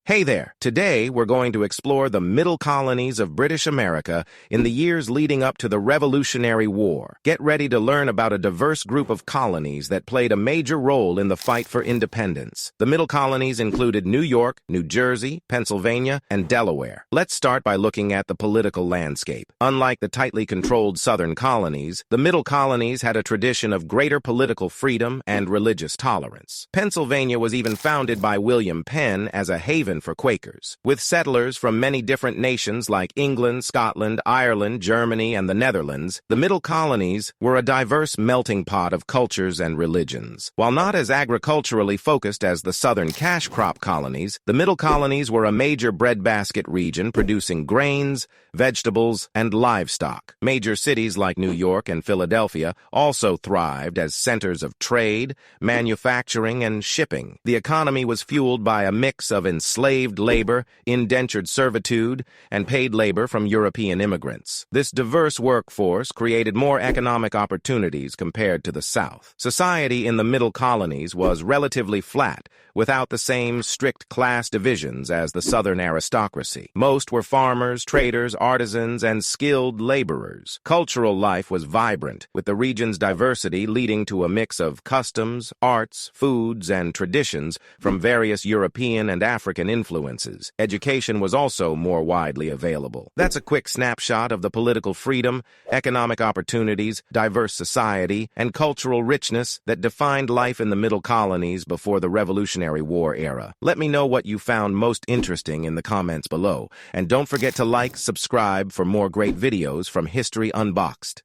Hey there! Today, we're going to explore the Middle Colonies of British America in the years leading up to the Revolutionary War. Get ready to learn about a diverse group of colonies that played a major role in the fight for independence. The Middle Colonies included New York, New Jersey, Pennsylvania, and Delaware. Let's start by looking at the political landscape. Unlike the tightly controlled Southern colonies, the Middle Colonies had a tradition of greater political freedom and religious tolerance. Pennsylvania was even founded by William Penn as a haven for Quakers. With settlers from many different nations like England, Scotland, Ireland, Germany, and the Netherlands, the Middle Colonies were a diverse melting pot of cultures and religions. While not as agriculturally focused as the Southern cash crop colonies, the Middle Colonies were a major breadbasket region producing grains, vegetables, and livestock. Major cities like New York and Philadelphia also thrived as centers of trade, manufacturing, and shipping. The economy was fueled by a mix of enslaved labor, indentured servitude, and paid labor from European immigrants. This diverse workforce created more economic opportunities compared to the South. Society in the Middle Colonies was relatively flat, without the same strict class divisions as the Southern aristocracy. Most were farmers, traders, artisans, and skilled laborers. Cultural life was vibrant, with the region's diversity leading to a mix of customs, arts, foods, and traditions from various European and African influences. Education was also more widely available. That's a quick snapshot of the political freedom, economic opportunities, diverse society, and cultural richness that defined life in the Middle Colonies before the Revolutionary War era. Let me know what you found most interesting in the comments below, and don't forget to like, subscribe for more great videos from History Unboxed.